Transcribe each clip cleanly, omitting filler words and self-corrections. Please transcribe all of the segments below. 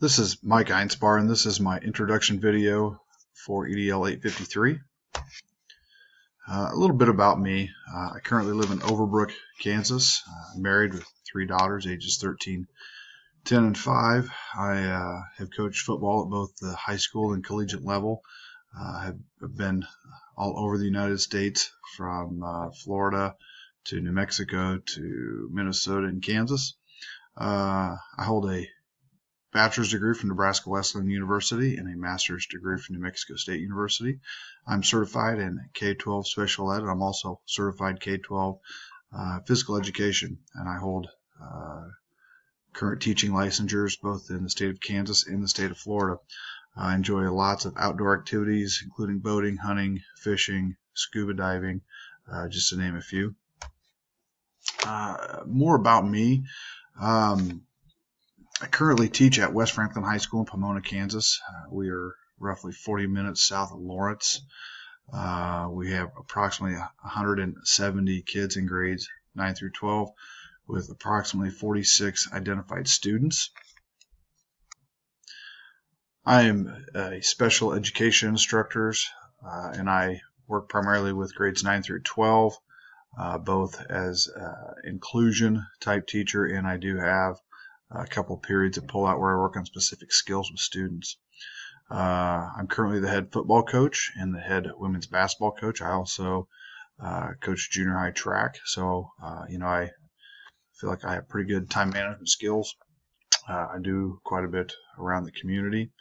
This is Mike Einspar, and this is my introduction video for EDL 853. A little bit about me. I currently live in Overbrook, Kansas. I'm married with 3 daughters, ages 13, 10, and 5. I have coached football at both the high school and collegiate level. I've been all over the United States, from Florida to New Mexico to Minnesota and Kansas. I hold a bachelor's degree from Nebraska Wesleyan University and a master's degree from New Mexico State University. I'm certified in K-12 special ed, and I'm also certified K-12 physical education, and I hold current teaching licensures both in the state of Kansas and the state of Florida. I enjoy lots of outdoor activities, including boating, hunting, fishing, scuba diving, just to name a few. More about me. I currently teach at West Franklin High School in Pomona, Kansas. We are roughly 40 minutes south of Lawrence. We have approximately 170 kids in grades 9 through 12, with approximately 46 identified students. I am a special education instructor, and I work primarily with grades 9 through 12, both as inclusion type teacher, and I do have a couple periods of pull out where I work on specific skills with students. I'm currently the head football coach and the head women's basketball coach. I also coach junior high track, so I feel like I have pretty good time management skills. I do quite a bit around the community.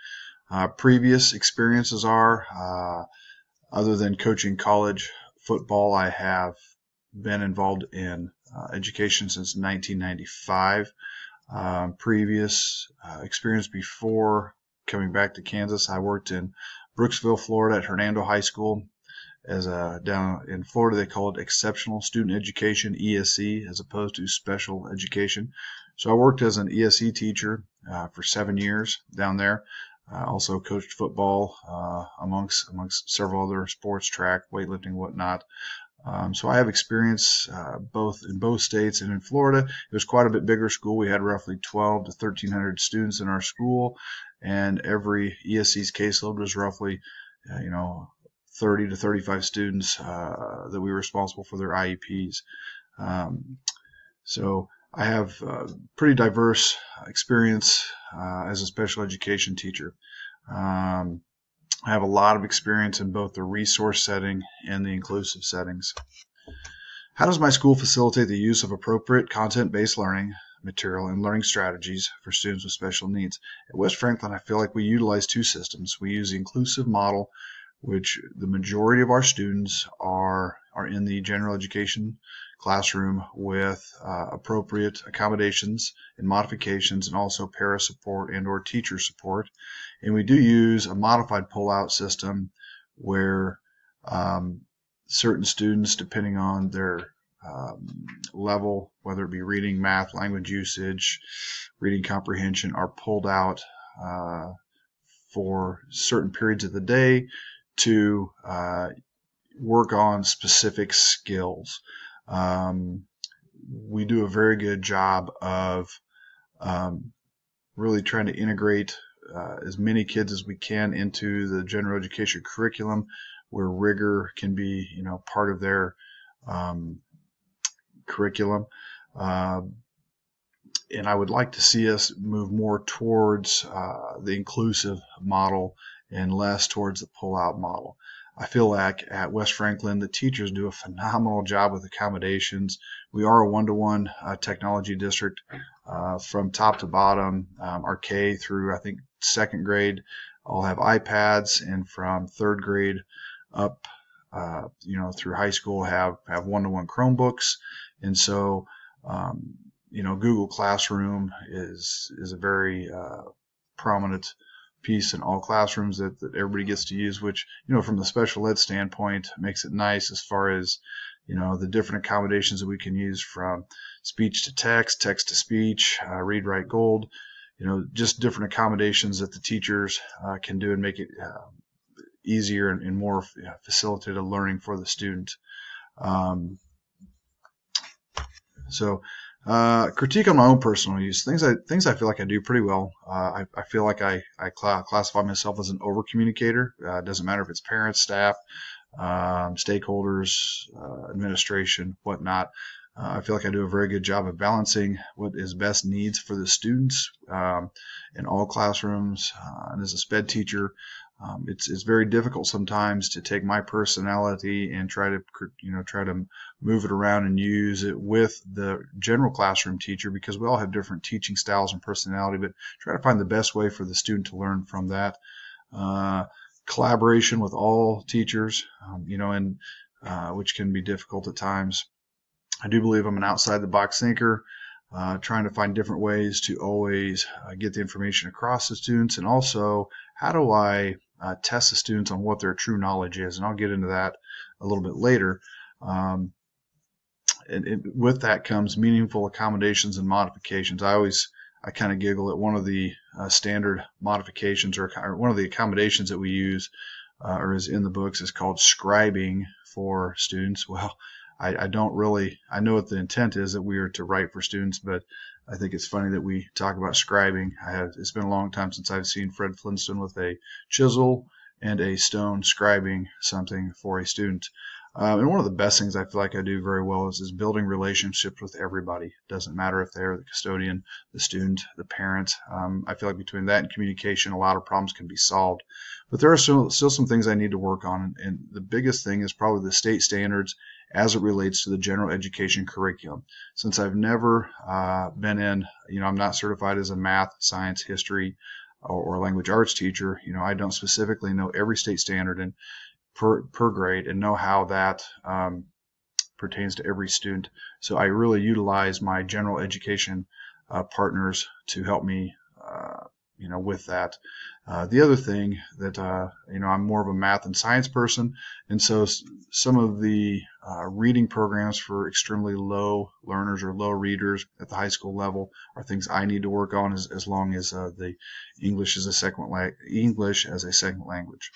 Previous experiences are, other than coaching college football, I have been involved in education since 1995. Previous experience before coming back to Kansas, I worked in Brooksville, Florida at Hernando High School. Down in Florida, they call it Exceptional Student Education, ESE, as opposed to Special Education. So I worked as an ESE teacher for 7 years down there. Also coached football amongst several other sports, track, weightlifting, whatnot. So I have experience in both states, and in Florida it was quite a bit bigger school. We had roughly 12 to 1,300 students in our school, and every ESE's caseload was roughly 30 to 35 students that we were responsible for their IEPs. So I have pretty diverse experience as a special education teacher. I have a lot of experience in both the resource setting and the inclusive settings. How does my school facilitate the use of appropriate content-based learning material and learning strategies for students with special needs? At West Franklin, I feel like we utilize 2 systems. We use the inclusive model, which the majority of our students are in the general education classroom with appropriate accommodations and modifications, and also para support and or teacher support. And we do use a modified pull-out system where certain students, depending on their level, whether it be reading, math, language usage, reading comprehension, are pulled out for certain periods of the day to work on specific skills. We do a very good job of really trying to integrate as many kids as we can into the general education curriculum, where rigor can be part of their curriculum. And I would like to see us move more towards the inclusive model and less towards the pull-out model. I feel like at West Franklin, the teachers do a phenomenal job with accommodations. We are a one-to-one technology district from top to bottom. Our K through, I think, 2nd grade all have iPads, and from 3rd grade up through high school have one-to-one Chromebooks. And so Google Classroom is a very prominent piece in all classrooms that everybody gets to use, which from the special ed standpoint makes it nice as far as the different accommodations that we can use, from speech to text, text to speech, read, write, gold, just different accommodations that the teachers can do and make it easier and more facilitated learning for the student. So Critique on my own personal use. Things I feel like I do pretty well. I feel like I classify myself as an over communicator. It doesn't matter if it's parents, staff, stakeholders, administration, whatnot. I feel like I do a very good job of balancing what is best needs for the students in all classrooms. And as a SPED teacher, it's very difficult sometimes to take my personality and try to move it around and use it with the general classroom teacher, because we all have different teaching styles and personality, but try to find the best way for the student to learn from that. Collaboration with all teachers, and which can be difficult at times. I do believe I'm an outside the box thinker, trying to find different ways to always get the information across to students, and also how do I test the students on what their true knowledge is, and I'll get into that a little bit later. And with that comes meaningful accommodations and modifications. I kind of giggle at one of the standard modifications or one of the accommodations that we use or is in the books is called scribing for students. Well, I don't really, I know what the intent is, that we are to write for students, but I think it's funny that we talk about scribing. It's been a long time since I've seen Fred Flintstone with a chisel and a stone scribing something for a student. And one of the best things I feel like I do very well is building relationships with everybody. It doesn't matter if they're the custodian, the student, the parent. I feel like between that and communication, a lot of problems can be solved. But there are still some things I need to work on. And the biggest thing is probably the state standards as it relates to the general education curriculum. Since I've never been in, I'm not certified as a math, science, history, or language arts teacher. I don't specifically know every state standard and per grade and know how that pertains to every student. So I really utilize my general education partners to help me with that. The other thing that I'm more of a math and science person, and so some of the reading programs for extremely low learners or low readers at the high school level are things I need to work on, as long as the English as a second language.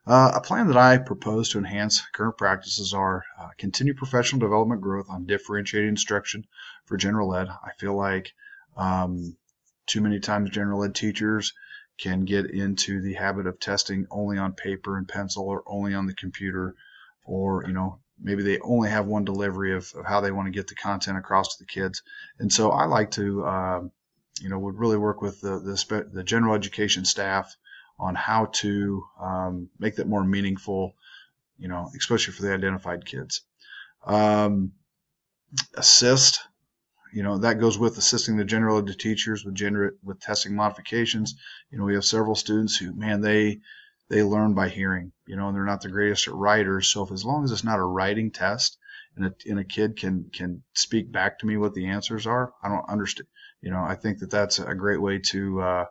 A plan that I propose to enhance current practices are continue professional development growth on differentiated instruction for general ed. I feel like too many times general ed teachers can get into the habit of testing only on paper and pencil, or only on the computer, or maybe they only have one delivery of how they want to get the content across to the kids. And so I like to would really work with the general education staff on how to make that more meaningful, especially for the identified kids. Assist, that goes with assisting the general ed teachers with testing modifications. We have several students who, man, they learn by hearing, and they're not the greatest at writers. So as long as it's not a writing test and a kid can speak back to me what the answers are, I don't understand. I think that's a great way to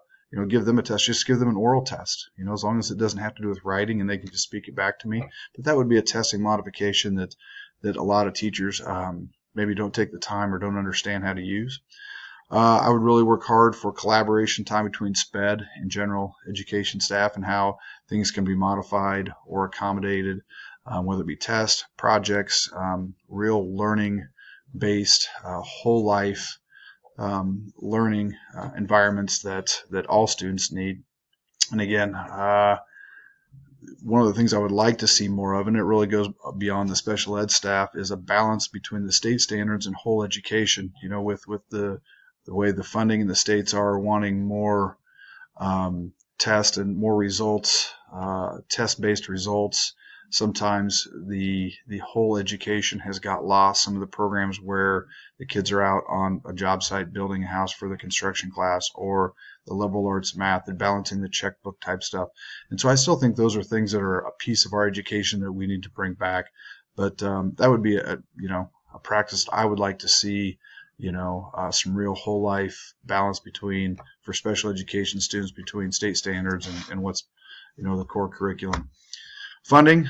give them a test. Just give them an oral test, as long as it doesn't have to do with writing and they can just speak it back to me. But that would be a testing modification that a lot of teachers maybe don't take the time or don't understand how to use. I would really work hard for collaboration time between SPED and general education staff, and how things can be modified or accommodated, whether it be tests, projects, real learning-based, whole life learning environments that all students need. And again, one of the things I would like to see more of, and it really goes beyond the special ed staff, is a balance between the state standards and whole education. With the way the funding in the states are wanting more test and more results, test-based results. Sometimes the whole education has got lost. Some of the programs where the kids are out on a job site building a house for the construction class, or the liberal arts math and balancing the checkbook type stuff. And so I still think those are things that are a piece of our education that we need to bring back. But that would be a practice I would like to see, some real whole life balance for special education students between state standards and what's, the core curriculum. Funding,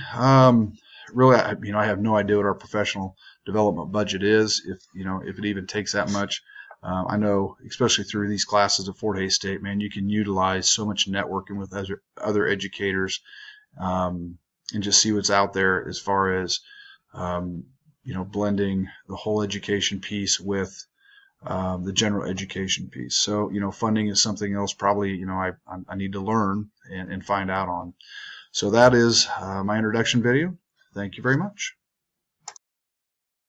really, I have no idea what our professional development budget is, if it even takes that much. I know, especially through these classes at Fort Hays State, man, you can utilize so much networking with other educators, and just see what's out there as far as, blending the whole education piece with the general education piece. So, funding is something else probably, I need to learn and find out on. So that is my introduction video. Thank you very much.